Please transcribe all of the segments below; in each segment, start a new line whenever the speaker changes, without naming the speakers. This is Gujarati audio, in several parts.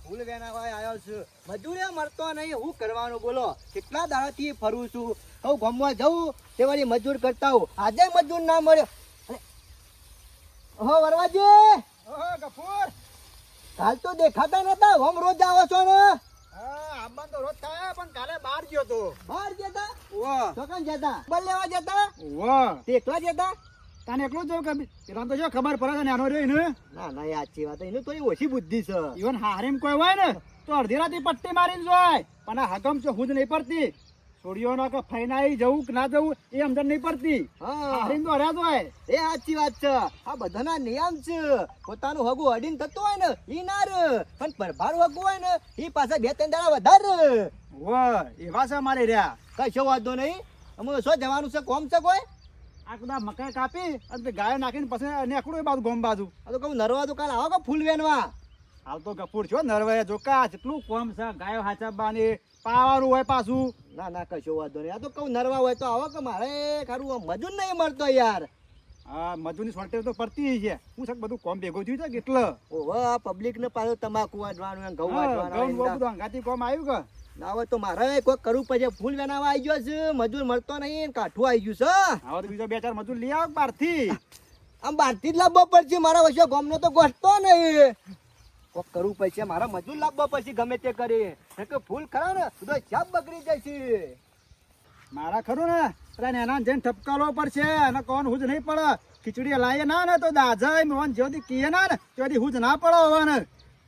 ફૂલ વેનાવા આવ્યો છું. મજૂરે મળતો નહીં, હું કરવાનું બોલો? કેટલા દાડાથી ફરું છું. કહું ગામમાં જવું તે વળી મજૂર કરતા હું. આજે મજૂર ના મળ્યો. ઓહો વરવાજી,
ઓહો ગફુર,
કાલ તો દેખાતા નતા. હોમ રોજ આવો છો ને?
હા આંબા તો રોજ થાય પણ કાલે બહાર ગયો તો.
બહાર જતા?
વાહ
ચોકન જતા? બલ લેવા જતા?
વાહ,
તે એકલા જતા?
તને એકલો જ કે પેલા તો જો ખબર પડે છે નાનો રહ્યો એને.
ના ના, એ સાચી વાત. એનું તો ઓછી બુદ્ધિ છે.
ઈવન હારીમ કોઈ હોય ને તો અડધી રાતે પટ્ટી મારીને જોય, પણ આ હકમ છે હું જ નહીં પડતી. છોડીઓ ના કે ફૈનાઈ જવું કે ના જવું એ સમજણ નહીં પડતી.
હા,
હારીમ તો હર્યા જ હોય.
એ સાચી વાત છે. આ બધાના નિયમ છે. પોતાનું હગું અડીને થતું હોય ને ઈ ના રે, પણ પરભાર હગું હોય ને ઈ પાછા 2-3 દાડા વધારે.
વાહ, એવા છે મારે રહ્યા.
કશો વાંધો નહીં. અમે શું જવાનું છે? કોમ છે કોઈ?
આ બધા મકાઈ કાપી અને ગાય નાખીને પછી નેકડું એ બાજુ ગોમ બાજુ.
આ તો કહું નરવા તો કાલ આવો કે ફૂલ વેનવા.
હાલ તો ગફુર છો નરવાય જોકા જેટલું કોમ છે ગાયો હાચવવાની પાવાનું હોય પાછું.
ના ના, કશો વાંધો નહીં. આ તો કહું નરવા હોય તો આવો કે મારે ખારું મજૂર નહીં મળતો યાર.
હા મજૂરની શોર્ટેજ તો પડતી છે. હું છે બધું કોમ ભેગું થયું છે કે એટલે
ઓહો, આ પબ્લિક ને પાછું તમાકુ વાટવાનું, ઘઉં વાટવાનું.
બધું અંગાથી કોમ આવ્યું કે
ના હોય તો મારે કોઈ કરવું પછી. ફૂલ વેનાવા આવી ગયો છે, મજૂર મળતો નહીં, કાઠું આવી ગયું છે.
હવે તો બીજો 2-4 મજૂર લઈ આવ બહારથી.
આમ બહારથી જ લાવવો પડશે. મારા વચ્ચે ગામનો તો ગોઠતો નહીં. કોક કરવું પડશે, મારા મજૂર લાવવા પછી ગમે તે કરી. કે ફૂલ ખરા ને તો ચાપ બગડી જશે.
મારા ખરું ને પેલા નાના જઈને ઠપકારો પડશે અને કોણ હુજ નહીં પડે. ખીચડી લાવીએ ના ને તો દાજા મોહન જ્યોતિ કીએ ના ને ત્યાંથી હુજ ના પડે હવે ને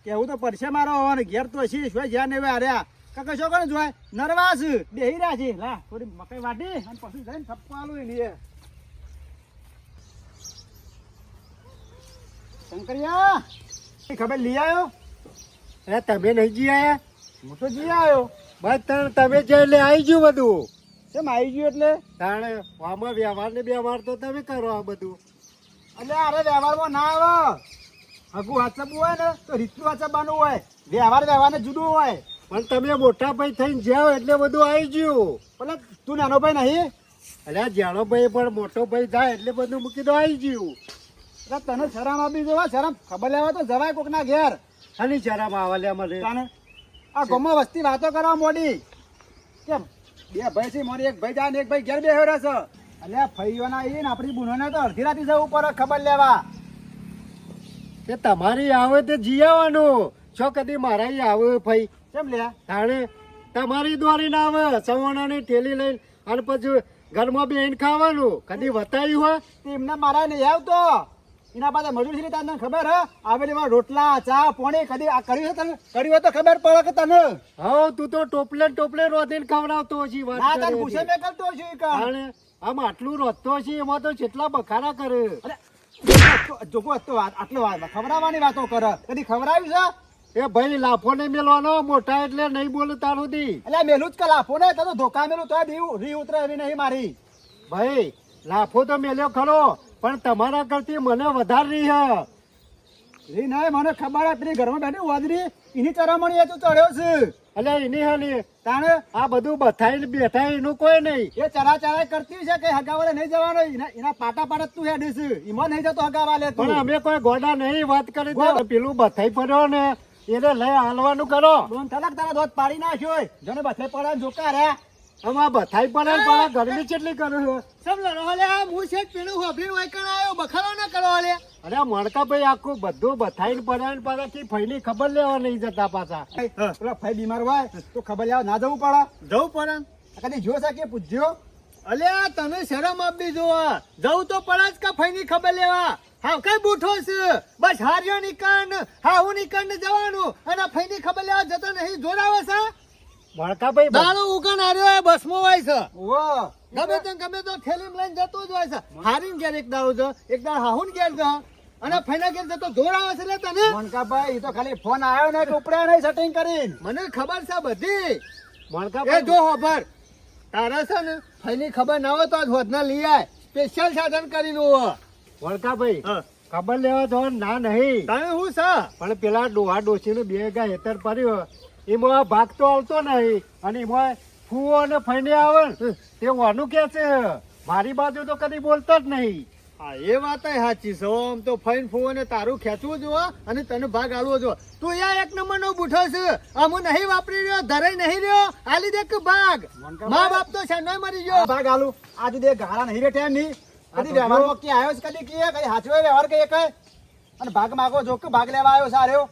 કેવું તો પડશે મારો હવે ને. ઘેર તો હશી શું જ્યાં ને હાર્યા કાકા શું કરે જોય નરવાસ બેહી રહ્યા છે. લા થોડી મકાઈ વાટી અને પછી જઈને ઠપકો આલું લઈએ. શંકરિયા ખબર લઈ આવ્યો?
અરે તમે નહીં જી આયા?
હું તો જી આવ્યો.
બસ તમે જે એટલે આવી ગયું બધું.
કેમ આવી ગયું એટલે?
તાણે આમાં વ્યવહાર ને વ્યવહાર તો તમે કરો આ બધું.
એટલે અરે વ્યવહારમાં ના આવે. હગું વાંચવું હોય ને તો રીતનું વાંચવાનું હોય. વ્યવહાર ને જુદું હોય.
પણ તમે મોટા ભાઈ થઈને જાઓ એટલે બધું આવી ગયું.
એટલે તું નાનો ભાઈ નહીં?
અરે જાણો ભાઈ પણ મોટો ભાઈ થાય એટલે બધું મૂકી દો આવી ગયું.
એટલે તને શરમ આપી જોવા શરમ ખબર લેવા તો જવાય કોકના ઘેર.
અને શરમ આવા મને
તાને આ ગામમાં વસ્તી વાતો કરવા મોડી. કેમ 2 ભાઈ છે મોરી, એક ભાઈ જાય ને એક ભાઈ ઘેર બેહ્યો રહેશે. એટલે ફઈઓના ઈ ને આપણી બુનોને તો અડધી રાતે જવું પડે ખબર લેવા.
કે તમારી આવે તે જી આવવાનું. છો કદી મારા ઈ આવે ભાઈ?
કેમ લે?
તાણે તમારી દ્વારી ના આવે સવાણાની ઠેલી લઈને અને પછી ઘરમાં બેહીને ખાવાનું. કદી વતાવ્યું હોય?
એમને મારા નહીં આવતો. એના પાસે મજૂરી છે તને ખબર હે? આવેલી વાર રોટલા ચા પાણી કદી આ કર્યું છે તને? કર્યું હોય તો ખબર પડે કે તને.
હા તું તો ટોપલે રોધીને ખવડાવતો હશી. વાત
ના
કરે
તને
છે.
પૂછે મેં કરતો છું ઈ કામ.
તાણે આમ આટલું રોધતો હશી એમાં તો કેટલા બખારા કરે.
અરે જોકો તો આટલો વાત ખવડાવવાની વાતો કરે. કદી ખવડાવ્યું છે?
એ ભાઈ લાફો ને મેલવાનો મોટા એટલે નહીં બોલું તાર સુધી.
એટલે મેલું જ કે લાફો ને તો ધોકા મેલું તો રી ઉતરે એવી નહીં મારી.
ભાઈ લાફો તો મેલ્યો ખરો પણ તમારા કરતી મને વધારે રહી હે.
રી નહીં મને ખબર હે પેલી ઘરમાં બેઠી વાદરી એની ચરામણી તું ચડ્યો છે.
એટલે એની હાલી
તાણે
આ બધું બથાઈને બેઠા એનું કોઈ નહીં.
એ ચરા કરતી છે કે હગાવાલે નહીં જવાનો. એના પાટા તું હેડીશ એમાં નહીં જતો હગાવાલે તું.
પણ અમે કોઈ ગોડા નહીં વાત કરી દે. પેલું બથાઈ પડ્યો ને એને લઈ હાલવાનું કરો.
દોન તલાક તારા દોત પાડી નાખ્યો હોય. જને બથે પડે જોકા રે.
આમાં બથાઈ પડે ને પણ ગરમી કેટલી કરું છું.
સમલો હલે આ હું છે પેલું હોભી વાયકણ આવ્યો બખાડો ના કરો હલે.
અરે મણકા ભાઈ આખું બધું બથાઈને પડે ને પાછા ફઈની ખબર લેવા નહીં જતા પાછા.
પેલા ભાઈ બીમાર હોય તો ખબર લેવા ના જવું પડે. જવું પડે કદી જો છે કે પૂછ્યો? અલ્યા તમે શરમ આપી જોવા જવું તો પડે જ કે ફઈની ખબર લેવા. હા કઈ બૂઠો છે બસ હાર્યો નીકળ હા હું નીકળ જવાનું અને ફઈની ખબર લેવા જતો નહીં જોડાવે છે.
મણકા ભાઈ
દાડો ઉગન હાર્યો બસમાં હોય છે. ગમે તો થેલીમ લઈને જતો જ હોય છે. હારીને ઘેર એક દાડો જો એક દાડો હાહુન ઘેર જો અને ફઈના ઘેર જતો જોડાવે છે. એટલે તને મણકાભાઈ એ તો ખાલી ફોન આવ્યો ને ઉપડ્યા નહીં સેટિંગ કરીને. મને ખબર છે બધી.
મણકા
એ
ભાઈ
જો ખબર તારા છે ને ફઈની ખબર ના હોય તો આજ વધના લઈ આય સ્પેશિયલ સાધન કરીને હોય.
મણકા ભાઈ ખબર લેવા તો ના નહીં.
તમે હું છે
પણ પેલા ડોહા ડોસી નું 2 ગા હેતર પડ્યો એમાં ભાગ તો આવતો નહીં અને એમાં ફૂવો અને ફઈને આવે ને તે વાનું કે છે મારી બાજુ તો કદી બોલતો જ નહીં. હા એ વાત સાચી છે આમ તો ફઈન ફૂને તારું ખેંચવું જો અને તને ભાગ આલવો જો તું યા એક નંબર નો બુઠો છે અમુ નહીં વાપરી રહ્યો ધરાઈ નહીં રહ્યો આલી દે કે ભાગ મા બાપ તો છે નહીં મરી ગયો
ભાગ આલુ આજુ દે ગાળા નહીં રે ટેમ ની કદી વ્યવહાર માં કે આવ્યો છે કદી કે કઈ હાચવે વ્યવહાર કે એક અને ભાગ માગો જો કે ભાગ લેવા આવ્યો સારો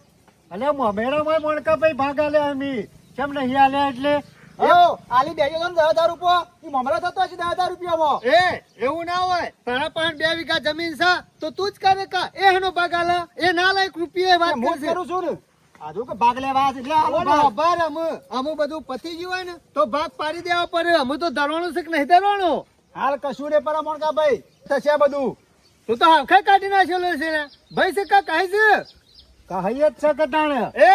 અને મમેરામાં મોણકા ભાઈ ભાગ આલે અમી કેમ નહીં આલે એટલે
આલી બે 10,000 રૂપિયા ઈ મમરા થતો હશે 10,000 રૂપિયામાં
એ એવું ના હોય તારા પાસે 2 વીઘા જમીન છે તો તું જ કરે કા એનો ભાગ આલે એ ના લાયક રૂપિયા વાત
હું જ
કરશે
કરું છું ને આજુ કે ભાગ લેવા છે એટલે આલો ભાગ.
બરાબર અમુ બધું પતી ગયું હોય ને તો ભાગ પાડી દેવા પડે અમે તો ધરવાનું છે કે નહીં ધરવાનું
હાલ કશું રે પરા મોણકા ભાઈ થશે બધું
તું તો હાંખે કાઢી નાખેલો છે ને ભાઈ છે કા કહે છે કહી જ છે કટાણે એ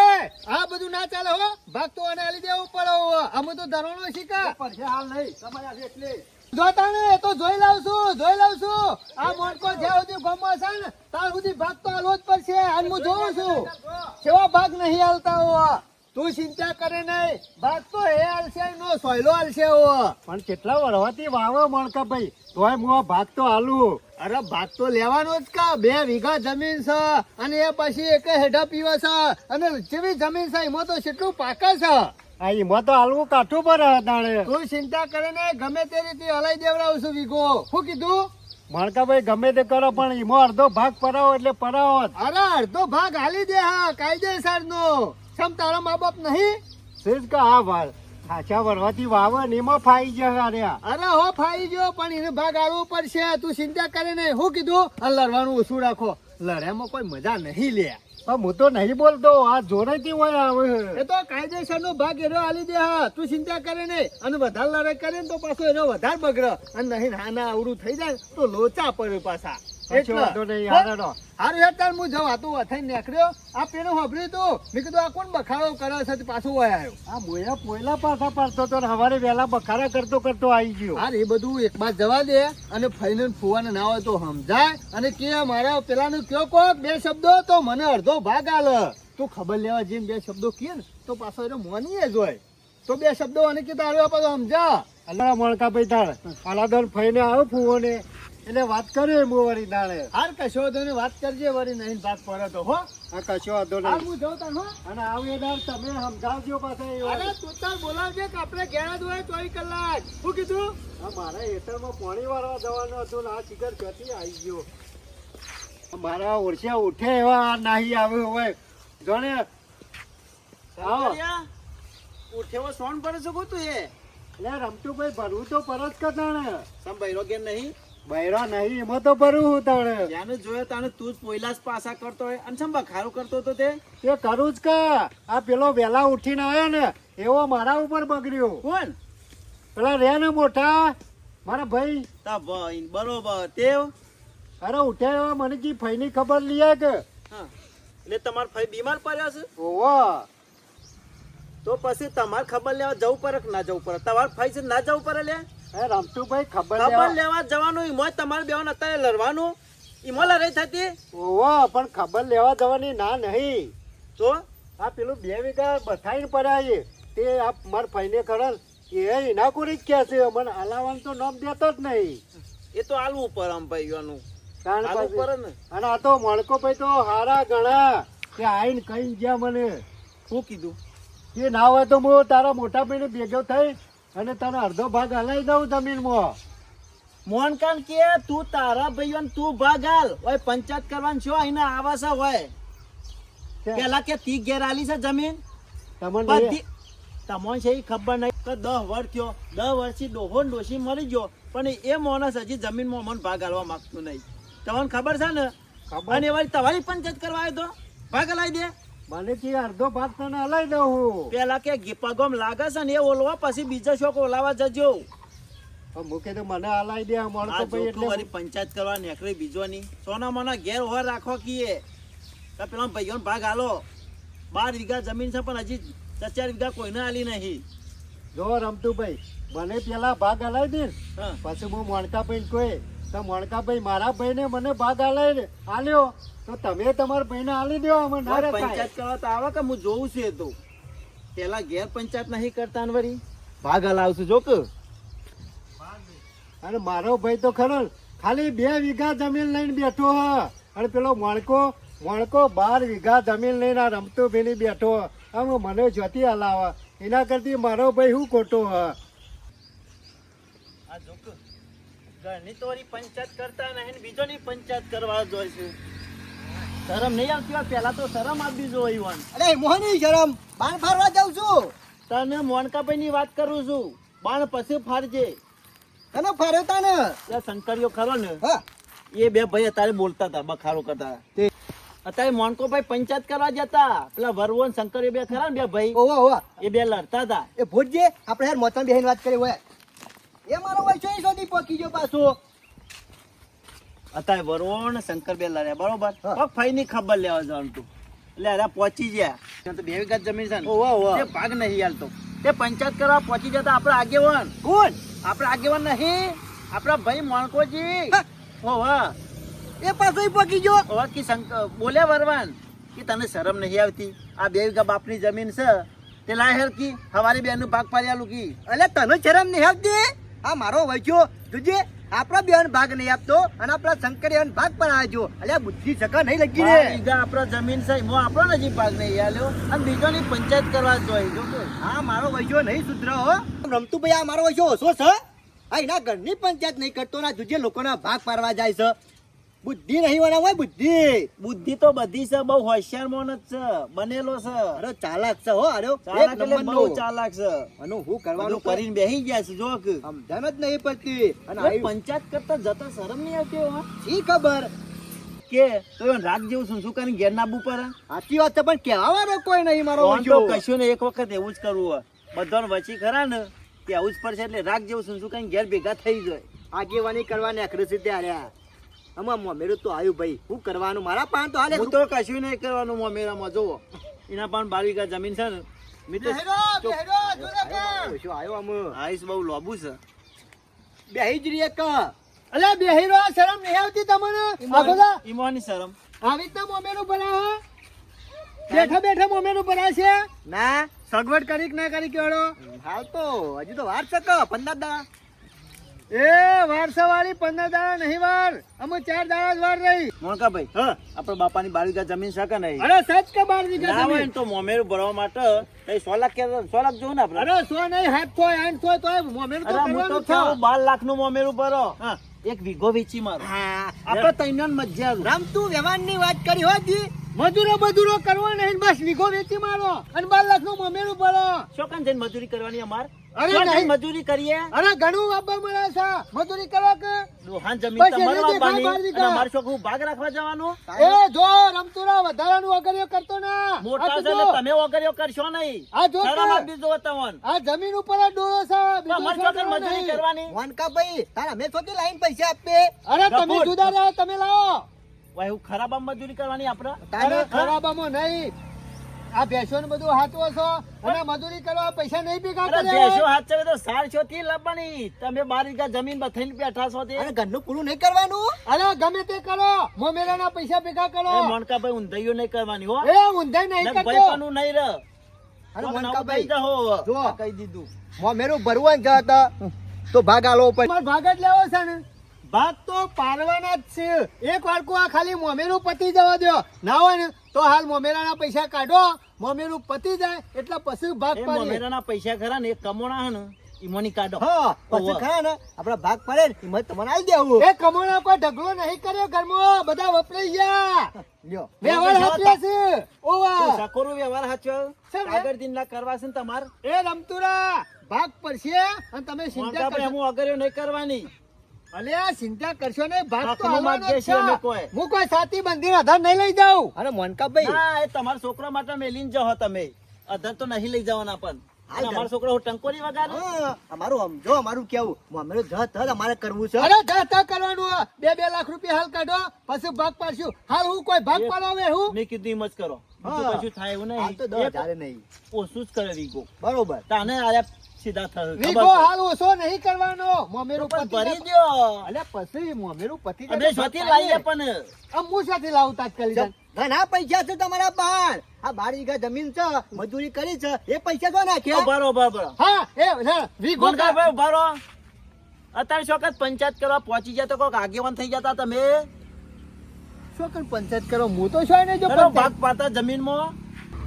આ બધું ના ચાલે હો ભાગ તો આને આલી દેવું પડે હો અમે તો ધરવાનો શીખા
પડશે હાલ નહીં સમય આજે એટલે
જોતાને તો જોઈ લાવશું આ મોણકો જ્યાં સુધી ગમવા છે ને ત્યાં સુધી ભાગ તો આલવો જ પડશે અને હું જોઉં છું કેવા ભાગ નહીં આલતા હો તું ચિંતા કરે નહીં ભાગ તો એ આલશે નો સોયલો આલશે હો પણ કેટલા વળવાથી વાવો મોણકા ભાઈ તોય હું ભાગ તો આલું અરે ભાગ તો લેવાનો જ કા 2 વીઘા જમીન છે અને એ પછી એક હેડા પીવે છે અને જેવી જમીન છે એમાં તો કેટલું પાકે છે એમાં તો હાલવું કાઠું પર તાણે તું ચિંતા કરે ને ગમે તે રીતે હલાઈ દેવડાવશું વીઘો શું કીધું માણકાભાઈ ગમે તે કરો પણ એમાં અડધો ભાગ પરાવો એટલે પરાવો અરે અડધો ભાગ હાલી દે હા કાયદેસર નો સમ તારા મા બાપ નહીં શેષ કા હા ભાઈ સાચા વરવાથી વાવે ને એમાં ફાઈ જાય અરે હો ફાઈ ગયો પણ એને ભાગ આલવો પડશે તું ચિંતા કરે ને શું કીધું લડવાનું ઓછું રાખો લડ્યામાં કોઈ મજા નહીં લે હું તો નહીં બોલતો આ જોરેથી હોય આવે એ તો કાયદેસર નો ભાગ એનો આલી દે હા તું ચિંતા કરે નહીં અને વધારે લડાઈ કરે ને તો પાછો એનો વધારે બગડે અને નહીં નાના અવરું થઈ જાય તો લોચા પડે પાછા હારું હેઠળ હું જવા તો અથાઈ નીકળ્યો આ પેલું સાંભળ્યું તું મેં કીધું આ કોણ બખાડો કરે છે પાછું હોય આવ્યો આ મોયા પોયલા પાછા પાડતો તો હવારે વહેલા બખાડા કરતો આવી ગયો હા એ બધું એક બાદ જવા દે અને ફઈને ફુવાને ના હોય તો સમજાય અને કે મારા પેલાનું કયો કોક 2 શબ્દો તો મને અડધો ભાગ આલ તું ખબર લેવા જઈને 2 શબ્દો કહે ને તો પાછો એને મોનીએ જ હોય તો 2 શબ્દો અને કે તારું પાછો સમજા અલ્લા મોણકા ભાઈ તાર આલાદન ફઈને આવો ફુવોને એટલે વાત કરે હું વળી દાડે હાર કશો વાંધો નહીં વાત કરજે વળી નહીં ભાગ પડે તો હો હા કશો વાંધો નહીં હું જાઉં તાર હો અને આવીએ દાડ તમે સમજાવજો પાછા અરે તું તાર બોલાવજે કે આપણે ઘેરા જ હોય 24 કલાક શું કીધું હા મારા હેઠળમાં પાણી વાળવા જવાનું હતું ને આ શિખર ક્યાંથી આવી ગયો મારા ઓરસ્યા ઉઠે એવા નાહી આવ્યો હોય જોને આવો
ઉઠેવો સોન પડે છે તું એ
એટલે રમતું ભાઈ ભરવું તો પરત કતાણે
સમ બૈરો કે નહીં
બૈરા નહીં એમાં તો ભરવું હું તાણે
જ્યાંને જોયો તાને તું જ પોઈલા જ પાસા કરતો હોય અને સમ બખારો કરતો હતો તે
કરું જ કા આ પેલો વહેલા ઉઠીને આવ્યો ને એવો મારા ઉપર બગડ્યો
કોણ
પેલા રે ને મોટા મારા ભાઈ
તા ભાઈ બરોબર તેવ
અરે ઉઠ્યા મને કી ફઈની ખબર લીએ કે
હા એટલે તમાર ભાઈ બીમાર પડ્યો છે
ઓવો
તો પછી તમારે ખબર લેવા જવું પડે કે ના જવું પડે તમારે ભાઈ છે ના જવું પડે લે
એ રમતુભાઈ ખબર
લેવા જવાનું ઈમો તમારે બેવાને અત્યારે લડવાનું ઈમો લડાઈ થતી
ઓવો પણ ખબર લેવા જવાની ના નહીં
તો
આ પેલું 2 વીઘા બથાઈને પડ્યા તે આ માર ભાઈને ખરણ એ એના કોરી જ કે છે મને હલાવાનું તો નામ દેતો જ નહીં
એ તો આલવું પર આમ ભાઈઓનું
અને આ તો મણકો ભાઈ તો હારા ગણા કે આઈને કઈ ગયા મને
શું કીધું
એ ના હોય તો હું તારા મોટા ભાઈને ભેગો થઈ અને તને અડધો ભાગ હલાવી દઉં જમીનમાં
મોહનકાન કે તું તારા ભાઈઓને તું ભાગ હાલ ઓય પંચાયત કરવાનું છો અહીંને આવાસા હોય પેલા કે 30 ઘેર આલી છે જમીન
તમને
તમને છે ખબર નહીં કે 10 વર્ષ થયો 10 વર્ષથી ડોહો ડોશી મરી ગયો પણ એ માણસ હજી જમીનમાં મને ભાગ હાલવા માંગતું નહીં તમને ખબર છે ને અને એવાળી તમારી પંચાયત કરવા આવ્યો તો ભાગ હલાવી દે
મને કે અડધો ભાગ તને હલાવી દઉં
પેલા કે પગમ લાગે છે ને એ ઓલવા પછી બીજા શોખ ઓલાવા જજો
મૂકે તો મને હલાવી દે મળતો ભાઈ એટલે
મારી પંચાયત કરવા નીકળી બીજો ની સોના મોના ઘેર હોય રાખો કીએ તો પેલા ભાઈઓને ભાગ હાલો 12 વીઘા જમીન છે પણ હજી 4 વીઘા કોઈને આલી નહીં
જો રમતુભાઈ મને પેલા ભાગ હલાવી દે પછી હું મોણકા ભાઈ કોઈ તો મોણકા ભાઈ મારા ભાઈને મને ભાગ હલાવી આલ્યો તો તમે તમારા ભાઈને આલી દો અમે ના
પંચાયત કરવા તો આવે કે હું જોઉં છું એ તો પેલા ઘેર પંચાયત નહીં કરતા ને વળી ભાગ હલાવશું જો કે
અને મારો ભાઈ તો ખરો
ખાલી 2 વીઘા જમીન લઈને બેઠો હ અને પેલો મણકો 12 વીઘા જમીન લઈને આ રમતો ભેલી બેઠો હ. આમ મને જોતી હલાવે એના કરતી મારો ભાઈ શું ખોટો હ.
આ જોક ઘરની તો વળી પંચાયત કરતા નહીં ને બીજોની પંચાયત કરવા જોઈએ છે. શરમ નહીં આવતી હોય પહેલા તો શરમ આપવી જોઈએ ઈવન.
અરે મોહની શરમ બાણ ફારવા જાઉં છું.
તને મોનકાભાઈની વાત કરું છું. બાણ પછી ફાડજે.
તને ફાર્યો તા ને
ત્યાં શંકરીઓ ખરો ને
હા
એ બે ભાઈ અત્યારે બોલતા હતા બખારો કરતા
તે
અત્યારે મોનકોભાઈ પંચાયત કરવા જતા પેલા વરવો ને શંકરીઓ બે ખરા ને બે ભાઈ
ઓવા ઓવા
એ બે લડતા હતા.
એ ભૂતજે આપણે યાર મોતન બેહીને વાત કરી હોય એ મારો વૈસો એ સુધી પકી ગયો પાછો.
અત્યારે વરવો ને શંકર બે લડ્યા બરોબર.
હા.
ફાઈ ની ખબર લેવા જવાનું તું એટલે અરે પહોંચી ગયા. ત્યાં તો 2 વીઘા જમીન છે ને
ઓવા ઓવા
તે ભાગ નહીં હાલતો. તે પંચાયત કરવા પહોંચી જતા આપણા આગેવાન
કોણ
આપણા આગેવાન નહીં આપણા ભાઈ મોણકોજી
હા.
ઓવા
એ પાછો ય પકી ગયો.
ઓવા કે બોલ્યા વરવાન કે તને શરમ નહીં આવતી આ 2 વીઘા બાપની જમીન છે તે લાય હેર કી હવારી બેનનું ભાગ પાડી આલું કી.
અલે તને શરમ નહીં આવતી? આ મારો વૈસો જોજે આપણા બેન ભાગ નહીં આપતો અને આપણા શંકરિયાન ભાગ પર આવજો. અલ્યા બુદ્ધિ સકા નહીં લગી
2
રે.
વીઘા આપણા જમીન છે એમાં આપણો નજીક ભાગ નહીં આલ્યો અને બીજોની પંચાયત કરવા જોઈએ જો કે.
હા મારો વૈસો નહીં સુધરો હો. રમતું ભાઈ આ મારો વૈસો ઓછો છે. આ એના ઘરની પંચાયત નહીં કરતો ના જોજે લોકોના ભાગ પાડવા જાય છે. બુદ્ધિ નહીં વાળા હોય બુદ્ધિ.
બુદ્ધિ તો બધી છે બહુ હોશિયાર માણસ છે બનેલો છે.
અરે ચાલાક છે હો. અરે
ચાલાક
એક
એટલે
નંબરનો.
બહુ ચાલાક છે.
આનું હું
બધું
કરવાનું
કરીને બેહી ગયા છે જો કે.
સમજણ જ નહીં પડતી. અને
હવે
આ
પંચાયત કરતા જતા શરમ નહીં આવતી હો
શી ખબર.
કે તો એને રાત જેવું શું કરીને ઘેર નાબુ પર
સાચી વાત છે પણ કહેવા વાળો કોઈ નહીં મારો
ફોન તો
વૈસો.
કશું ને એક વખત એવું જ કરવું હોય બધાને વચી ખરા ને કે આવું જ પડશે એટલે રાગ જેવું શું કરીને ઘેર ભેગા થઈ જાય.
આગેવાની કરવાની આખરે સીધે આલ્યા. આમાં મોમેરું તો આવ્યું ભાઈ. શું કરવાનું મારા પાન તો હાલે.
હું તો કશું નહીં કરવાનું મોમેરામાં જોવો એના પણ 12 વીઘા જમીન છે ને મેં તો
વૈસો આવ્યો આમ.
આઈસ બહુ લોબુ છે.
બેહી જ રહીએ કે.
અલ્યા બેહીરો શરમ નહીં આવતી તમને? આ બધા
ઈમાની શરમ
આવી રીતના મોમેરું બનાવે બેઠા બેઠા મોમેરું બનાવે છે.
ના
સગવડ કરી કે ના કરી કેવડો
હાલ તો હજુ તો વાર છે કે 15 દા.
એ વારસા વાળી 15 દાડા નહીં વાર અમે 4 દાડા જ વાર રહી.
મોણકાભાઈ
હા
આપણા બાપાની 12 વીઘા જમીન છે કે નહીં?
અરે સચ કે 12 વીઘા
ના હોય
જમીન.
ને તો મોમેરું ભરવા માટે કઈ 100 લાખ કે 100 લાખ જોવું ને આપણે.
અરે 100 નહીં 7 થો 8 થો તોય મોમેરું તો
અરે હું તો
કરવાનું છે.
કહું 12 લાખનું મોમેરું ભરો
હા.
એક વીઘો વેચી મારો
હા
આપણે તૈયાર મજા આવે.
રમતું વ્યવહારની વાત કરી હોતી.
મજૂરો કરવા નહીં બસ વીઘો વેચી મારો અને 12 લાખનું મોમેરું ભરો.
શું કામ જઈને મજૂરી કરવાની અમાર?
અરે
શું
નહીં.
જઈને મજૂરી કરીએ?
અરે ઘણું વાપા મળે છે મજૂરી કરવા કે
દોહાન જમીન
બસ
તમારે
એને દેખાય
વાપરવાની
12 વીઘા.
અને અમારે શું કહું ભાગ રાખવા જવાનું?
એ જો રમતુરા વધારાનું અગરિયો કરતો ના.
મોટા
આ
છે
તો
ને
જો,
તમે વગર કરશો નહીં.
આ જો
શરમ
કે
આપી જો તમને.
આ જમીન ઉપર જ ડોળો છે બીજો
અમારે
શોખ
શું કામ મજૂરી
નહીં.
કરવાની?
વાનકા ભાઈ તારા અમે છોટી લાઈન પૈસા આપે.
અરે તમે
ગફુર.
જુદા રહો તમે લાવો.
વાહ, એવું ખરાબ આમ મજૂરી કરવાની આપણે?
અરે ખરાબામાં નહીં આ ભેંસો ને બધું હાથવો છો અને મજૂરી કરવા પૈસા નહીં ભેગા
અરે
કર્યા.
ભેંસો હાથ ચડે તો સાર છોથી લાવવાની. તમે 12 વીઘા જમીન પર થઈને બેઠા છો તે.
અને ઘરનું પૂરું નહીં કરવાનું.
અરે ગમે તે કરો મોમેરાના પૈસા ભેગા કરો.
એ મોણકાભાઈ ઊંધાઈઓ નહીં કરવાની હો.
એ ઊંધાઈ નહીં
ને
કરતો.
ભયપાનું નહીં રહે.
અરે
કોક
મોનકા
નવું
ભાઈ,
થઈ જાહો.
જો.
આ કહી દીધું.
મોમેરું ભરવાનું જ હતા તો ભાગ આલો પછી.
તમારે ભાગ જ લેવો છે ને ભાગ તો પાડવાના જ છે. એક વાળકું આ ખાલી મોમેરું પતી જવા દો ના હોય ને તો હાલ મોમેરાના પૈસા કાઢો મોમેરું પતી જાય એટલે પછી ભાગ
એ
પાડીએ.
મોમેરાના પૈસા ખરા ને એ કમોણા હે ને ઈમોની કાઢો.
હા પછી
ઓવા.
ખરા ને આપડા ભાગ પડે ને એમાં તમને આવી દેવું.
એ કમોણા કોઈ ઢગલો નહીં કર્યો ઘરમાં બધા વપરાઈ ગયા
લ્યો
વ્યવહાર હાથે છે. ઓવા
શું સકોરું વ્યવહાર હાચો?
સર,
આગળ દિનલા કરવા છે ને તમાર?
એ રમતુરા ભાગ પડશે અને તમે ચિંતા
મોણકાભાઈ,
કરશો.
હું અગર્યો નહીં કરવાની.
અલ્યા ચિંતા કરશો ને ભાગ તો
હાથમાં
આવવાનો જ
માગીએ છીએ અમે કોઈ.
છે. હું કોઈ સાથી બંધી આધાર નહીં લઈ જાઉં.
અરે મોનકા ભાઈ
ના, એ તમારા છોકરા માટે મેલીને જાઓ તમે. અધર તો નહીં લઈ જવાના પણ. અને અમારો છોકરો હું ટંકોરી વગાડે.
હા, અમારું સમજો અમારું કેવું મોમેરું ધત અમારે કરવું છે.
અરે જા કરવાનું હોય. 2 લાખ રૂપિયા હાલ કાઢો પછી ભાગ પાડશું. હાલ હું કોઈ ભાગ પાડવા હું
મેં કીધું એમ જ કરો. બીજું
હા.
કશું થાય એવું
હાલ તો
નહીં.
10,000 નહીં.
ઓછું જ કરે વીઘો.
બરોબર
તાને આયા સીધા થશે.
વીઘો
ખબર
હાલ ઓછો નહીં કરવાનો મોમેરું
પણ
પતી
ભરી
જાય.
દ્યો.
અલ્યા પછી મોમેરું પતી
અમે
જાય
શોથી લાવીએ પણ.
આમ હું સાથે લાવું તાત્કાલિક
ઘણા પૈસા છે તમારા બાર. આ 12 વીઘા જમીન છે મજૂરી કરી છે એ પૈસા તો નાખ્યા.
ઉભા રહો, ઉભા રહો.
હા એ વીઘો
મોણકાભાઈ, ઉભા રહો. અત્યારે શોકત પંચાયત કરવા પહોંચી જાય તો કોઈક આગેવાન થઈ જતા તમે.
શું કર પંચાયત કરો હું તો શું નહીં જો
ચલો ભાગ
પંચાયત
પાડતા જમીનમાં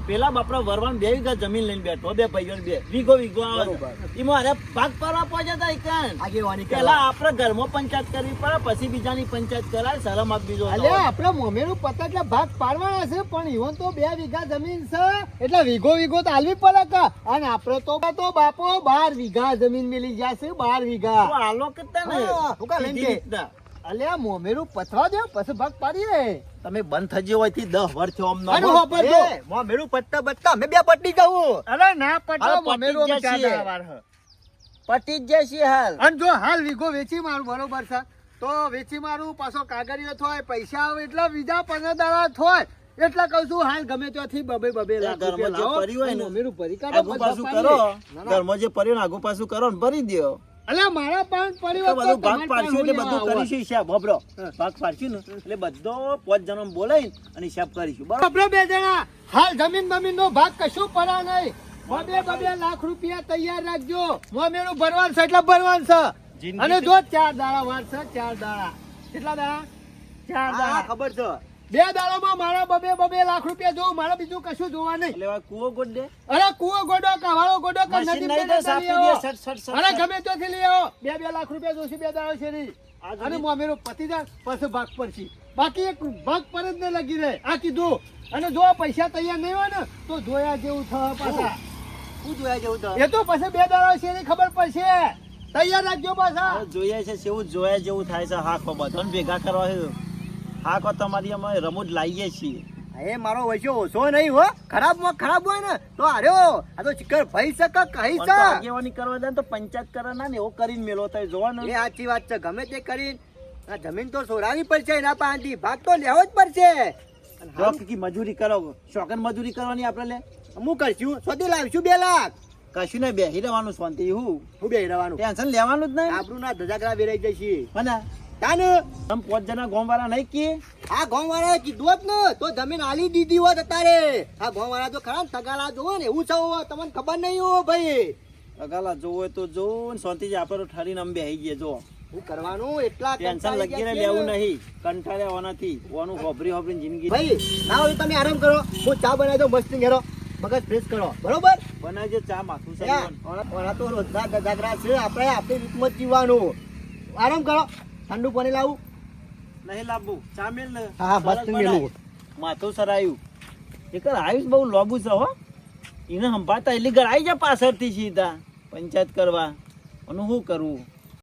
પેલા બાપરા વરવાન 2 વીઘા જમીન લઈને બેઠો, 2 ભાઈઓ 2 વીઘો આવે છે. એમાં અરે ભાગ પાડવા પહોંચ્યા હતા એકન.
આગેવાની
પેલા આપણે ઘરમાં પંચાયત કરવી પડે, પછી બીજાની પંચાયત કરાય, શરમ આપવી જોઈએ.
અલે આપણે મોમેરું પતા એટલે ભાગ પાડવાના છે, પણ ઈવન તો 2 વીઘા જમીન છે એટલે વીઘો તો આલવી પડે કે. અને આપણે તો બાપો 12 વીઘા જમીન મિલી જશે, 12 વીઘા.
તો આલો કરતા ને
હા, હું કાં લઈને
સીધી
કે?
રીતના.
અલ્યા મોમેરું પથવા દે પછી ભાગ પાડીએ.
તમે બંધ થઈ હોય થી 10 વર્ષ થયો આમ
અરે
ના
હોપર જો.
એ, મોમેરું પત્તા બત્તા અમે બે પટી જવું.
અરે ના પટવા
અરે
મોમેરું
પટી
અમે
ગયા
ચાર
છીએ.
દાડા વાર હે.
પટી જ જશે હાલ.
અને જો હાલ વીઘો વેચી મારું બરોબર છે તો વેચી મારું પાછો કાગળિયો થોય પૈસા આવે એટલે બીજા 15 દાડા થોય એટલે કહું છું હાલ ગમે ત્યાંથી બબે લાખ
ઘરમાં જે
રૂપિયા લાવો
પડ્યું હોય ને,
મોમેરું ભરી કાઢો
આગુ
પછી
પાછું
પાડીએ.
કરો,
ના, ના.
ઘરમાં જે પડ્યું ને આગુ પાછું કરો ને ભરી દ્યો.
અલ્યા મારા પાન પડી
તો
હોત તો
બધું ભાગ
તમારે
પાડશું એટલે
પાસે
બધું
હું
કરીશું હિસાબ. બબરો ભાગ પાડશું ને એટલે બધો 5 જણો બોલાવીને અને હિસાબ કરીશું. બરાબર?
આપણે 2 જણા હાલ જમીન નો ભાગ કશું પડા નહીં. બબે લાખ રૂપિયા તૈયાર રાખજો. મોમેરું ભરવાનું છે એટલે ભરવાનું છે.
જિંદગી
અને
તો-
જો 4 દાડા વાર છે, 4 દાડા. કેટલા દાડા? 4
હા,
દાડા.
ખબર છે.
2 દાડામાં મારા બબે લાખ રૂપિયા જોવું, મારે બીજું કશું જોવા નહીં.
એટલે હવે કૂવો ગોડ દે.
અરે કૂવો ગોડો કાવાળો ગોડો કે
મશીન
નદી
નહીં
બેને
તો
લઈ
સાપી
આવો.
દે, સટ, સટ, સટ,
અરે
સટ.
ગમે ત્યાંથી લઈ આવો. 2 લાખ રૂપિયા જોશે 2 દાડા શેરી.
આ સુધી-
અને મોમેરું પતી જાય પછી ભાગ પડશે. બાકી એક ભાગ પર જ નહીં લગી રહે. આ કીધું. અને જો પૈસા તૈયાર નહીં હોય ને તો જોયા જેવું થવા પાછા.
શું જોયા જેવું તો?
એ તો પછી 2 દાડા શેરી ખબર પડશે. તૈયાર રાખજો પાછા.
હવે જોઈએ છે જેવું જોયા જેવું થાય છે. હાકો બધાને ભેગા કરવા છે. હાકો તમારી અમે રમૂજ લાવીએ છીએ.
એ મારો વૈસો ઓછો નહીં હો. ખરાબ હોય ને તો હાર્યો. આ તો ચિકર ભાઈ છે કે કહી
પણ
છે.
તો આગેવાની કરવા દે ને તો પંચાયત કરે ના ને એવો કરીને મેલો થાય જોવા ને.
એ સાચી વાત છે. ગમે તે કરીને આ જમીન તો સોરાવી પડશે એના પાસેથી. ભાગ તો લેવો જ પડશે. અને
જો
હાલ
કે મજૂરી કરો, શોખન મજૂરી કરવાની આપણે લે.
હું કરશું શોધી લાવીશું 2 લાખ.
કશું નહીં, બેસી રહેવાનું શાંતિ. હું
હું બે રહેવાનું.
ટેન્શન લેવાનું જ નહીં.
આબરૂ ના ધજાગરા વેરાઈ જશે.
મને
તાને
તમે 5 જણા ગામ વાળા નહીં કે
આ ગામ વાળાએ કીધું હોત ને તો જમીન આલી દીધી હોત અત્યારે. આ ગામ વાળા તો ખરા ને તગાલા જોવો ને એવું છે તમને ખબર નહીં હો ભાઈ.
અગાલા જોવો હોય તો જોવો ને શાંતિથી આપણે તો ઠરીને અમે બેસી ગયા. જો
શું કરવાનું એટલા
ટેન્શન
કંટાળી
લગીને
ગયા
લેવું
છે.
નહીં, કંટાળ્યા હોવાથી ઓનું હોભરી જિંદગી
ભાઈ ના હોય તો તમે આરામ કરો. હું ચા બનાવી દઉં મસ્ત ઘેરો. મગજ ફ્રેશ કરો બરોબર.
બનાવજો ચા માથું
યા,
સળવાનું.
ઓલા તો રોજના ધજાગરા છે. આપણે આપણી રીતમાં જ જીવવાનું. આરામ કરો. ઠંડુ પાણી લાવું.
નહીં લાવવું, ચા મેલ ને
હા,
સરસ
મસ્ત
બનાય.
મેલું.
માથું સરાયું એક આયુષ બહુ લોબુ છે હો. એને સંભાળતા એટલી ઘર આવી જાય પાછળથી સીધા પંચાયત કરવા. અને શું કરવું?